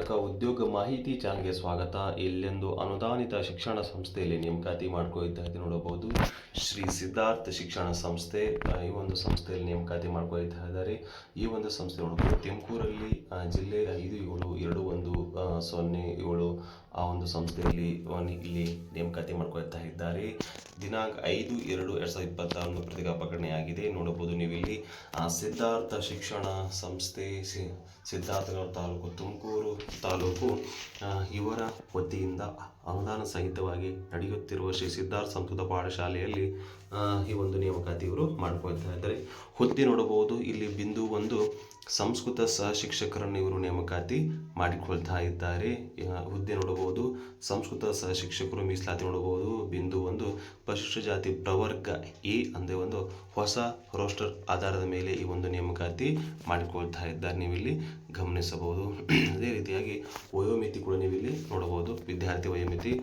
ಕರ್ನಾಟಕ ಉದ್ಯೋಗ ಮಾಹಿತಿ ಚಾನಲ್ಗೆ ಸ್ವಾಗತ. ಇಲ್ಲೊಂದು ಅನುದಾನಿತ ಶಿಕ್ಷಣ ಸಂಸ್ಥೆಯಲ್ಲಿ ನೇಮಕಾತಿ ಮಾಡ್ಕೊಳ್ತಾ ನೋಡಬಹುದು. ಶ್ರೀ ಸಿದ್ಧಾರ್ಥ ಶಿಕ್ಷಣ ಸಂಸ್ಥೆ, ಈ ಒಂದು ಸಂಸ್ಥೆಯಲ್ಲಿ ನೇಮಕಾತಿ ಮಾಡ್ಕೊಳ್ತಾ ಇದ್ದಾರೆ. ಈ ಒಂದು ಸಂಸ್ಥೆ ನೋಡಬಹುದು ತುಮಕೂರಲ್ಲಿ, ಜಿಲ್ಲೆ 571007 ಆ ಒಂದು ಸಂಸ್ಥೆಯಲ್ಲಿ ಇಲ್ಲಿ ನೇಮಕಾತಿ ಮಾಡ್ಕೊಳ್ತಾ ಇದ್ದಾರೆ. ದಿನಾಂಕ 5/2/2026 ಪತ್ರಿಕಾ ಪ್ರಕಟಣೆಯಾಗಿದೆ. ನೋಡಬಹುದು ನೀವು ಇಲ್ಲಿ ಸಿದ್ಧಾರ್ಥ ಶಿಕ್ಷಣ ಸಂಸ್ಥೆ, ಸಿದ್ಧಾರ್ಥನಗರ ತಾಲೂಕು, ತುಮಕೂರು ತಾಲೂಕು ಇವರ ವತಿಯಿಂದ ಅನುದಾನ ಸಹಿತವಾಗಿ ನಡೆಯುತ್ತಿರುವ ಶ್ರೀ ಸಿದ್ಧಾರ್ಥ ಸಂಸ್ಕೃತ ಪಾಠಶಾಲೆಯಲ್ಲಿ ಈ ಒಂದು ನೇಮಕಾತಿ ಇವರು ಮಾಡ್ಕೊಳ್ತಾ ಇದ್ದಾರೆ. ಹುದ್ದೆ ನೋಡಬಹುದು ಇಲ್ಲಿ ಬಿಂದು ಒಂದು ಸಂಸ್ಕೃತ ಸಹ ಶಿಕ್ಷಕರನ್ನು ಇವರು ನೇಮಕಾತಿ ಮಾಡಿಕೊಳ್ತಾ ಇದ್ದಾರೆ. ಹುದ್ದೆ ನೋಡಬಹುದು ಸಂಸ್ಕೃತ ಸಹ ಶಿಕ್ಷಕರು ಮೀಸಲಾತಿ ನೋಡಬಹುದು. ಬಿಂದು ಒಂದು ಪರಿಶಿಷ್ಟ ಜಾತಿ ಪ್ರವರ್ಗ ಎ ಅಂದರೆ ಒಂದು ಹೊಸ ರೋಸ್ಟರ್ ಆಧಾರದ ಮೇಲೆ ಈ ಒಂದು ನೇಮಕಾತಿ ಮಾಡಿಕೊಳ್ತಾ ಇದ್ದಾರೆ, ನೀವಿಲ್ಲಿ ಗಮನಿಸಬಹುದು. ಅದೇ ರೀತಿಯಾಗಿ ವಯೋಮಿತಿ ಕೂಡ ನೀವಿಲ್ಲಿ ನೋಡಬಹುದು. ವಿದ್ಯಾರ್ಥಿ ವಯೋಮಿತಿ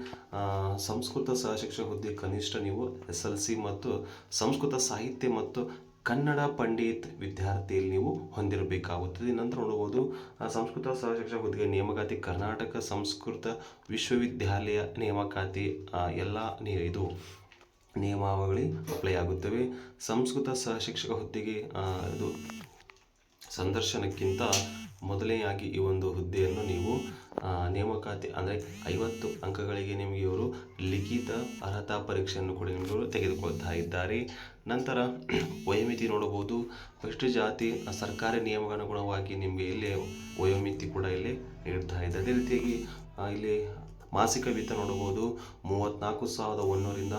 ಸಂಸ್ಕೃತ ಸಹ ಶಿಕ್ಷಕ ಹುದ್ದೆ ಕನಿಷ್ಠ ನೀವು SLC ಮತ್ತು ಸಂಸ್ಕೃತ ಸಾಹಿತ್ಯ ಮತ್ತು ಕನ್ನಡ ಪಂಡಿತ್ ವಿದ್ಯಾರ್ಥಿಯಲ್ಲಿ ನೀವು ಹೊಂದಿರಬೇಕಾಗುತ್ತದೆ. ನಂತರ ನೋಡಬಹುದು ಸಂಸ್ಕೃತ ಸಹ ಶಿಕ್ಷಕ ಹುದ್ದೆಗೆ ನೇಮಕಾತಿ ಕರ್ನಾಟಕ ಸಂಸ್ಕೃತ ವಿಶ್ವವಿದ್ಯಾಲಯ ನೇಮಕಾತಿ ಎಲ್ಲ ಇದು ನಿಯಮಾವಳಿ ಅಪ್ಲೈ ಆಗುತ್ತವೆ. ಸಂಸ್ಕೃತ ಸಹ ಶಿಕ್ಷಕ ಹುದ್ದೆಗೆ ಇದು ಸಂದರ್ಶನಕ್ಕಿಂತ ಮೊದಲನೆಯಾಗಿ ಈ ಒಂದು ಹುದ್ದೆಯನ್ನು ನೀವು ನೇಮಕಾತಿ ಅಂದರೆ 50 ಅಂಕಗಳಿಗೆ ನಿಮಗೆ ಇವರು ಲಿಖಿತ ಅರ್ಹತಾ ಪರೀಕ್ಷೆಯನ್ನು ಕೂಡ ನಿಮಗೆ ತೆಗೆದುಕೊಳ್ತಾ ಇದ್ದಾರೆ. ನಂತರ ವಯೋಮಿತಿ ನೋಡಬಹುದು. ಪರಿಶಿಷ್ಟ ಜಾತಿ ಸರ್ಕಾರಿ ನಿಯಮಕ್ಕನುಗುಣವಾಗಿ ನಿಮಗೆ ಇಲ್ಲಿ ವಯೋಮಿತಿ ಕೂಡ ಇಲ್ಲಿ ನೀಡ್ತಾ ಇದೆ. ಅದೇ ರೀತಿಯಾಗಿ ಇಲ್ಲಿ ಮಾಸಿಕ ವೇತನ ನೋಡಬಹುದು. 34,100ರಿಂದ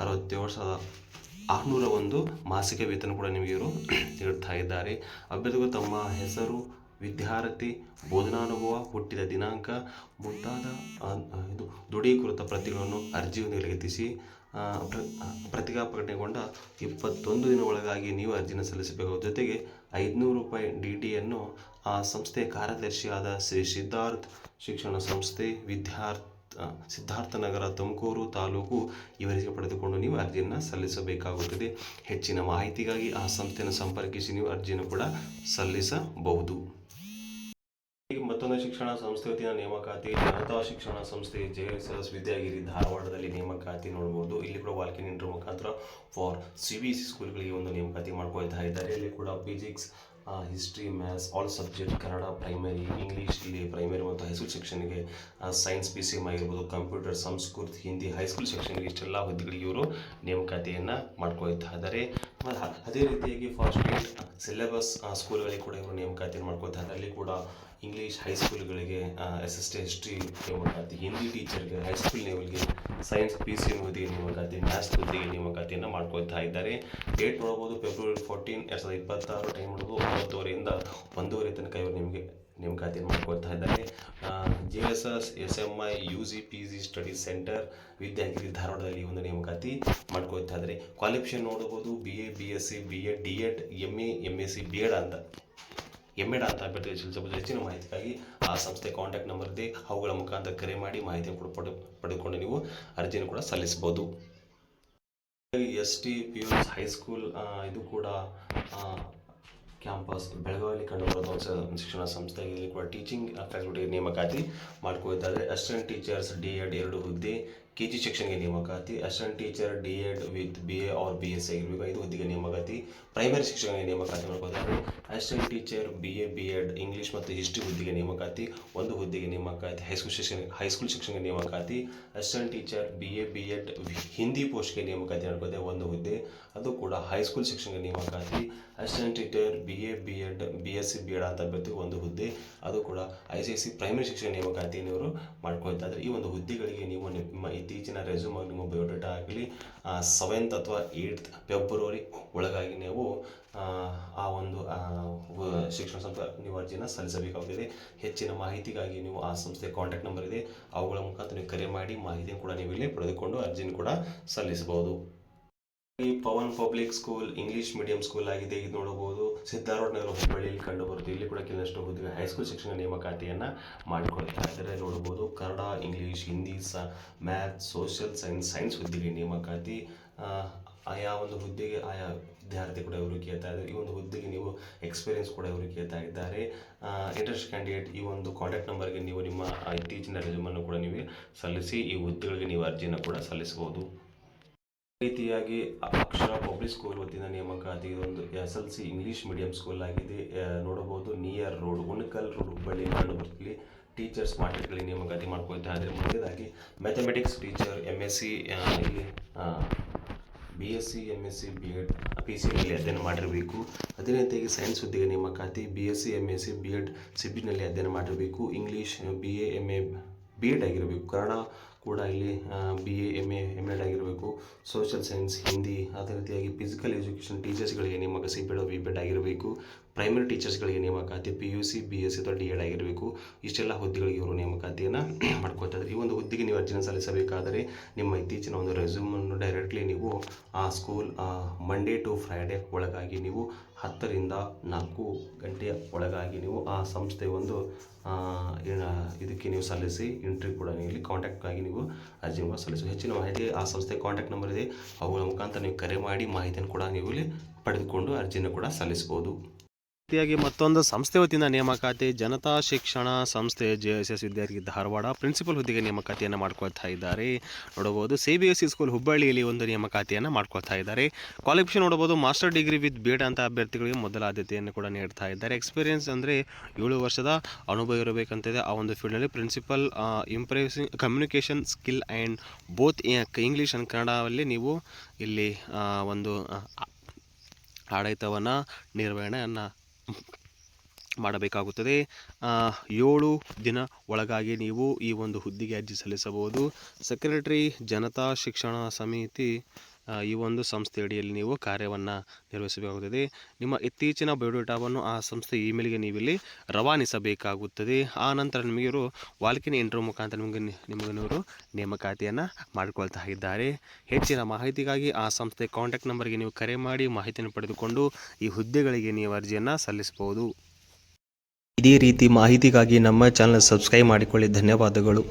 67,601 ಮಾಸಿಕ ವೇತನ ಕೂಡ ನಿಮಗೆ ಇವರು ನೀಡ್ತಾ ಇದ್ದಾರೆ. ಅಭ್ಯರ್ಥಿಗಳು ತಮ್ಮ ಹೆಸರು, ವಿದ್ಯಾರ್ಥಿ ಬೋಧನಾನುಭವ, ಹುಟ್ಟಿದ ದಿನಾಂಕ ಮುಂತಾದ ಇದು ದೃಢೀಕೃತ ಪ್ರತಿಗಳನ್ನು ಅರ್ಜಿಯನ್ನು ಲಗತ್ತಿಸಿ ಪತ್ರಿಕಾ ಪ್ರಕಟಣೆಗೊಂಡ 21 ದಿನ ಒಳಗಾಗಿ ನೀವು ಅರ್ಜಿಯನ್ನು ಸಲ್ಲಿಸಬೇಕಾಗುವ ಜೊತೆಗೆ ₹500 DDಯನ್ನು ಆ ಸಂಸ್ಥೆಯ ಕಾರ್ಯದರ್ಶಿಯಾದ ಶ್ರೀ ಸಿದ್ಧಾರ್ಥ ಶಿಕ್ಷಣ ಸಂಸ್ಥೆ, ಸಿದ್ಧಾರ್ಥನಗರ, ತುಮಕೂರು ತಾಲೂಕು ಇವರಿಗೆ ಪಡೆದುಕೊಂಡು ನೀವು ಅರ್ಜಿಯನ್ನು ಸಲ್ಲಿಸಬೇಕಾಗುತ್ತದೆ. ಹೆಚ್ಚಿನ ಮಾಹಿತಿಗಾಗಿ ಆ ಸಂಸ್ಥೆಯನ್ನು ಸಂಪರ್ಕಿಸಿ ನೀವು ಅರ್ಜಿಯನ್ನು ಕೂಡ ಸಲ್ಲಿಸಬಹುದು. ಮತ್ತೊಂದು ಶಿಕ್ಷಣ ಸಂಸ್ಥೆ ವತಿಯ ನೇಮಕಾತಿ ಜನತಾ ಶಿಕ್ಷಣ ಸಂಸ್ಥೆ JSS ವಿದ್ಯಾಗಿರಿ ಧಾರವಾಡದಲ್ಲಿ ನೇಮಕಾತಿ ನೋಡಬಹುದು. ಇಲ್ಲಿ ಕೂಡ ವಾಲ್ಕಿನ್ ಇಂಟರ್ವ್ಯೂ ಮುಖಾಂತರ ಫಾರ್ CBSE ಸ್ಕೂಲ್ಗಳಿಗೆ ಒಂದು ನೇಮಕಾತಿ ಮಾಡ್ಕೊಳ್ತಾ ಇದ್ದಾರೆ. ಇಲ್ಲಿ ಕೂಡ physics, history, maths, all subject, Kannada primary, English ಇಲ್ಲಿ ಪ್ರೈಮರಿ ಮತ್ತು ಹೈಸ್ಕೂಲ್ ಸೆಕ್ಷನ್ಗೆ, ಸೈನ್ಸ್ PCM ಆಗಿರ್ಬೋದು, ಕಂಪ್ಯೂಟರ್, ಸಂಸ್ಕೃತ, ಹಿಂದಿ ಹೈಸ್ಕೂಲ್ ಸೆಕ್ಷನ್ಗೆ ಇಷ್ಟೆಲ್ಲ ಹುದ್ದೆಗಳಿಗೆ ಇವರು ನೇಮಕಾತಿಯನ್ನು ಮಾಡ್ಕೊಳ್ತಾ ಇದ್ದಾರೆ. ಅದೇ ರೀತಿಯಾಗಿ ಫಾರ್ ಸ್ಟೇಟ್ ಸಿಲೆಬಸ್ ಸ್ಕೂಲ್ಗಳಿಗೆ ಕೂಡ ಇವರು ನೇಮಕಾತಿಯನ್ನು ಮಾಡ್ಕೊಳ್ತಾ ಇದ್ದಾರೆ. ಅಲ್ಲಿ ಕೂಡ ಇಂಗ್ಲೀಷ್ ಹೈಸ್ಕೂಲ್ಗಳಿಗೆ SST ಹಿಸ್ಟ್ರಿ ನೇಮಕಾತಿ, ಹಿಂದಿ ಟೀಚರ್ಗೆ ಹೈಸ್ಕೂಲ್ ಲೆವೆಲ್ಗೆ, ಸೈನ್ಸ್ PCM ಹುದ್ದೆಗೆ ನೇಮಕಾತಿ, ಮ್ಯಾಥ್ಸ್ ಹುದ್ದೆಗೆ ನೇಮಕಾತಿಯನ್ನು ಮಾಡ್ಕೊಳ್ತಾ ಇದ್ದಾರೆ. ಡೇಟ್ ನೋಡಬಹುದು ಫೆಬ್ರವರಿ 14, 2026. ಟೈಮ್ ನೋಡಬಹುದು 9:30ರಿಂದ 1:30 ತನಕ ಇವರು ನಿಮಗೆ ನೇಮಕಾತಿಯನ್ನು ಮಾಡ್ಕೊಳ್ತಾ ಇದ್ದಾರೆ. JSS SMI UG PG study centre Vidyagiri ಧಾರವಾಡದಲ್ಲಿ ಒಂದು ನೇಮಕಾತಿ ಮಾಡ್ಕೊಳ್ತಾ ಇದ್ದಾರೆ. ಕ್ವಾಲಿಫಿಕೇಷನ್ ನೋಡಬಹುದು BA BSc BEd DEd MA MSc BEd ಅಂತ MEd ಅಂತ ಅಭ್ಯರ್ಥಿಗಳು ಹೆಚ್ಚಿನ ಮಾಹಿತಿಗಾಗಿ ಆ ಸಂಸ್ಥೆ ಕಾಂಟ್ಯಾಕ್ಟ್ ನಂಬರ್ ಇದೆ, ಅವುಗಳ ಮುಖಾಂತರ ಕರೆ ಮಾಡಿ ಮಾಹಿತಿಯನ್ನು ಕೂಡ ಪಡೆದುಕೊಂಡು ನೀವು ಅರ್ಜಿಯನ್ನು ಕೂಡ ಸಲ್ಲಿಸಬಹುದು. ST PUS ಹೈಸ್ಕೂಲ್ ಇದು ಕೂಡ ಕ್ಯಾಂಪಸ್ ಬೆಳಗಾವಿಯಲ್ಲಿ ಕಂಡುಬರುವ ಶಿಕ್ಷಣ ಸಂಸ್ಥೆಯಲ್ಲಿ ಕೂಡ ಟೀಚಿಂಗ್ ಫ್ಯಾಕಲ್ಟಿ ನೇಮಕಾತಿ ಮಾಡ್ಕೊಳ್ತಾರೆ. ಅಸಿಸ್ಟೆಂಟ್ ಟೀಚರ್ಸ್ DEd 2 ಹುದ್ದೆ, KG ಸೆಕ್ಷನ್ಗೆ ನೇಮಕಾತಿ, assistant teacher DEd with BA or BSc ಆಗಿರಬೇಕು 5 ಹುದ್ದೆಗೆ ನೇಮಕಾತಿ. ಪ್ರೈಮರಿ ಶಿಕ್ಷಕರಿಗೆ ನೇಮಕಾತಿ ಮಾಡ್ಕೊಳ್ತಾರೆ. Assistant teacher BA BEd English ಮತ್ತು ಹಿಸ್ಟ್ರಿ ಹುದ್ದೆಗೆ ನೇಮಕಾತಿ 1 ಹುದ್ದೆಗೆ ನೇಮಕಾತಿ. ಹೈಸ್ಕೂಲ್ ಶಿಕ್ಷಕರಿಗೆ ನೇಮಕಾತಿ. Assistant teacher BA BEd Hindi ಪೋಸ್ಟ್ಗೆ ನೇಮಕಾತಿ ಮಾಡ್ಕೊಳ್ತಾರೆ 1 ಹುದ್ದೆ, ಅದು ಕೂಡ ಹೈಸ್ಕೂಲ್ ಶಿಕ್ಷಕರಿಗೆ ನೇಮಕಾತಿ. Assistant teacher BA BEd BSc BEd ಅಂತ ಅಭ್ಯರ್ಥಿ 1 ಹುದ್ದೆ, ಅದು ಕೂಡ ICSE ಪ್ರೈಮರಿ ಶಿಕ್ಷಕ ನೇಮಕಾತಿಯನ್ನು ಇವರು ಮಾಡ್ಕೊಳ್ತಾ ಇದ್ದಾರೆ. ಈ ಒಂದು ಹುದ್ದೆಗಳಿಗೆ ನೀವು ನಿಮ್ಮ ಇತ್ತೀಚಿನ ರೆಸ್ಯೂಮ್ ಆಗಿ ನಿಮ್ಮ ಬಯೋಡೇಟಾ ಆಗಲಿ 7th ಅಥವಾ 8th ಫೆಬ್ರವರಿ ಒಳಗಾಗಿ ನೀವು ಆ ಒಂದು ಶಿಕ್ಷಣ ಸಂಸ್ಥೆ ನೀವು ಅರ್ಜಿಯನ್ನು ಸಲ್ಲಿಸಬೇಕಾಗುತ್ತದೆ. ಹೆಚ್ಚಿನ ಮಾಹಿತಿಗಾಗಿ ನೀವು ಆ ಸಂಸ್ಥೆಯ ಕಾಂಟ್ಯಾಕ್ಟ್ ನಂಬರ್ ಇದೆ, ಅವುಗಳ ಮುಖಾಂತರ ನೀವು ಕರೆ ಮಾಡಿ ಮಾಹಿತಿಯನ್ನು ಕೂಡ ನೀವು ಇಲ್ಲಿ ಪಡೆದುಕೊಂಡು ಅರ್ಜಿಯನ್ನು ಕೂಡ ಸಲ್ಲಿಸಬಹುದು. Pavan public school English medium school ಆಗಿದೆ. ಇದು ನೋಡಬಹುದು ಸಿದ್ಧಾರೂಢನಗರ ಹುಬ್ಬಳ್ಳಿಯಲ್ಲಿ ಕಂಡು ಬರುತ್ತೆ. ಇಲ್ಲಿ ಕೂಡ ಕೆಲವಷ್ಟು ಹುದ್ದೆಗೆ ಹೈಸ್ಕೂಲ್ ಶಿಕ್ಷಣ ನೇಮಕಾತಿಯನ್ನು ಮಾಡಿಕೊಳ್ತಾ ಇದ್ದಾರೆ. ನೋಡಬಹುದು Kannada, English, Hindi, maths, social science ಹುದ್ದೆಗೆ ನೇಮಕಾತಿ. ಆಯಾ ಒಂದು ಹುದ್ದೆಗೆ ಆಯಾ ವಿದ್ಯಾರ್ಥಿ ಕೂಡ ಇವರು ಕೇಳ್ತಾ ಇದ್ದಾರೆ. ಈ ಒಂದು ಹುದ್ದೆಗೆ ನೀವು ಎಕ್ಸ್ಪೀರಿಯನ್ಸ್ ಕೂಡ ಇವರು ಕೇಳ್ತಾ ಇದ್ದಾರೆ. ಇಂಟ್ರೆಸ್ಟ್ ಕ್ಯಾಂಡಿಡೇಟ್ ಈ ಒಂದು ಕಾಂಟ್ಯಾಕ್ಟ್ ನಂಬರ್ಗೆ ನೀವು ನಿಮ್ಮ ಇತ್ತೀಚಿನ ರೆಸ್ಯೂಮನ್ನು ಕೂಡ ನೀವು ಸಲ್ಲಿಸಿ ಈ ಹುದ್ದೆಗಳಿಗೆ ನೀವು ಅರ್ಜಿಯನ್ನು ಕೂಡ ಸಲ್ಲಿಸಬಹುದು. ರೀತಿಯಾಗಿ ಅಕ್ಷರ ಪಬ್ಲಿಕ್ ಸ್ಕೂಲ್ ವತಿಯಿಂದ ನೇಮಕಾತಿ ಇದೊಂದು SLC ಇಂಗ್ಲೀಷ್ ಮೀಡಿಯಂ ಸ್ಕೂಲ್ ಆಗಿದೆ. ನೋಡಬಹುದು near road Unkal road Hubballi ಕಂಡುಬರುತ್ತಲ್ಲಿ ಟೀಚರ್ಸ್ ಮಾರ್ಕೆಟ್ಗಳಿಗೆ ನೇಮಕಾತಿ ಮಾಡ್ಕೊಳ್ತಾ ಇದ್ದಾರೆ. ಮೊದಲಾಗಿ ಮ್ಯಾಥಮೆಟಿಕ್ಸ್ ಟೀಚರ್ MSc ಇಲ್ಲಿ BSc MSc BEd PCನಲ್ಲಿ ಅಧ್ಯಯನ ಮಾಡಿರಬೇಕು. ಅದೇ ರೀತಿಯಾಗಿ ಸೈನ್ಸ್ ಹುದ್ದೆಗೆ ನೇಮಕಾತಿ BSc MSc BEd CBನಲ್ಲಿ ಅಧ್ಯಯನ ಮಾಡಿರಬೇಕು. ಇಂಗ್ಲೀಷ್ BA MA BEd ಆಗಿರಬೇಕು. ಕನ್ನಡ ಕೂಡ ಇಲ್ಲಿ BA MA MEd ಆಗಿರಬೇಕು. ಸೋಷಿಯಲ್ ಸೈನ್ಸ್ ಹಿಂದಿ ಅದೇ ರೀತಿಯಾಗಿ ಫಿಸಿಕಲ್ ಎಜುಕೇಷನ್ ಟೀಚರ್ಸ್ಗಳಿಗೆ ನೇಮಕ CBEd BBEd ಆಗಿರಬೇಕು. ಪ್ರೈಮರಿ ಟೀಚರ್ಸ್ಗಳಿಗೆ ನೇಮಕಾತಿ PUC BSc ಅಥವಾ DEd ಆಗಿರಬೇಕು. ಇಷ್ಟೆಲ್ಲ ಹುದ್ದೆಗಳಿಗೆ ಇವರು ನೇಮಕಾತಿಯನ್ನು ಮಾಡ್ಕೊಳ್ತಾ ಇದ್ದಾರೆ. ಈ ಒಂದು ಹುದ್ದೆಗೆ ನೀವು ಅರ್ಜಿಯನ್ನು ಸಲ್ಲಿಸಬೇಕಾದರೆ ನಿಮ್ಮ ಇತ್ತೀಚಿನ ಒಂದು ರೆಸ್ಯೂಮನ್ನು ಡೈರೆಕ್ಟ್ಲಿ ನೀವು ಆ ಸ್ಕೂಲ್ ಮಂಡೇ ಟು ಫ್ರೈಡೇ ಒಳಗಾಗಿ ನೀವು 10 ರಿಂದ 4 ಗಂಟೆಯ ಒಳಗಾಗಿ ನೀವು ಆ ಸಂಸ್ಥೆಯ ಒಂದು ಇದಕ್ಕೆ ನೀವು ಸಲ್ಲಿಸಿ ಇಂಟ್ರಿ ಕೂಡ ಇಲ್ಲಿ ಕಾಂಟ್ಯಾಕ್ಟ್ಗಾಗಿ ನೀವು ಅರ್ಜಿಯನ್ನು ಸಲ್ಲಿಸಿ. ಹೆಚ್ಚಿನ ಮಾಹಿತಿ ಆ ಸಂಸ್ಥೆ ಕಾಂಟ್ಯಾಕ್ಟ್ ನಂಬರ್ ಇದೆ, ಅವುಗಳ ಮುಖಾಂತರ ನೀವು ಕರೆ ಮಾಡಿ ಮಾಹಿತಿಯನ್ನು ಕೂಡ ನೀವು ಇಲ್ಲಿ ಪಡೆದುಕೊಂಡು ಅರ್ಜಿಯನ್ನು ಕೂಡ ಸಲ್ಲಿಸ್ಬೋದು. ರೀತಿಯಾಗಿ ಮತ್ತೊಂದು ಸಂಸ್ಥೆ ವತಿಯಿಂದ ನೇಮಕಾತಿ ಜನತಾ ಶಿಕ್ಷಣ ಸಂಸ್ಥೆ JSS ವಿದ್ಯಾರ್ಥಿ ಧಾರವಾಡ ಪ್ರಿನ್ಸಿಪಲ್ ಹುದ್ದೆಗೆ ನೇಮಕಾತಿಯನ್ನು ಮಾಡ್ಕೊಳ್ತಾ ಇದ್ದಾರೆ. ನೋಡಬಹುದು CBSE ಸ್ಕೂಲ್ ಹುಬ್ಬಳ್ಳಿಯಲ್ಲಿ ಒಂದು ನೇಮಕಾತಿಯನ್ನು ಮಾಡ್ಕೊಳ್ತಾ ಇದ್ದಾರೆ. ಕ್ವಾಲಿಫಿಕೇಷನ್ ನೋಡಬಹುದು ಮಾಸ್ಟರ್ ಡಿಗ್ರಿ ವಿತ್ BEd ಅಂತ ಅಭ್ಯರ್ಥಿಗಳಿಗೆ ಮೊದಲ ಆದ್ಯತೆಯನ್ನು ಕೂಡ ನೀಡ್ತಾ ಇದ್ದಾರೆ. ಎಕ್ಸ್ಪೀರಿಯನ್ಸ್ ಅಂದರೆ 7 ವರ್ಷದ ಅನುಭವ ಇರಬೇಕಂತಿದೆ ಆ ಒಂದು ಫೀಲ್ಡ್ನಲ್ಲಿ. Principal impressing communication skill and both English and ಕನ್ನಡದಲ್ಲಿ ನೀವು ಇಲ್ಲಿ ಒಂದು ಆಡಳಿತವನ್ನು ನಿರ್ವಹಣೆಯನ್ನು ಮಾಡಬೇಕಾಗುತ್ತದೆ. 7 ದಿನ ಒಳಗಾಗಿ ನೀವು ಈ ಒಂದು ಹುದ್ದೆಗೆ ಅರ್ಜಿ ಸಲ್ಲಿಸಬಹುದು. ಸೆಕ್ರೆಟರಿ ಜನತಾ ಶಿಕ್ಷಣ ಸಮಿತಿ ಈ ಒಂದು ಸಂಸ್ಥೆ ಅಡಿಯಲ್ಲಿ ನೀವು ಕಾರ್ಯವನ್ನು ನಿರ್ವಹಿಸಬೇಕಾಗುತ್ತದೆ. ನಿಮ್ಮ ಇತ್ತೀಚಿನ ಬಯೋಡೇಟಾವನ್ನು ಆ ಸಂಸ್ಥೆ ಇಮೇಲ್ಗೆ ನೀವಿಲ್ಲಿ ರವಾನಿಸಬೇಕಾಗುತ್ತದೆ. ಆ ನಂತರ ನಿಮಗೆ ವಾಲ್ಕಿನ್ ಇಂಟರ್ವ್ಯೂ ಮುಖಾಂತರ ನಿಮಗೆ ನೇಮಕಾತಿಯನ್ನು ಮಾಡಿಕೊಳ್ತಾ ಇದ್ದಾರೆ. ಹೆಚ್ಚಿನ ಮಾಹಿತಿಗಾಗಿ ಆ ಸಂಸ್ಥೆ ಕಾಂಟ್ಯಾಕ್ಟ್ ನಂಬರ್ಗೆ ನೀವು ಕರೆ ಮಾಡಿ ಮಾಹಿತಿಯನ್ನು ಪಡೆದುಕೊಂಡು ಈ ಹುದ್ದೆಗಳಿಗೆ ನೀವು ಅರ್ಜಿಯನ್ನು ಸಲ್ಲಿಸಬಹುದು. ಇದೇ ರೀತಿ ಮಾಹಿತಿಗಾಗಿ ನಮ್ಮ ಚಾನಲ್ ಸಬ್ಸ್ಕ್ರೈಬ್ ಮಾಡಿಕೊಳ್ಳಿ. ಧನ್ಯವಾದಗಳು.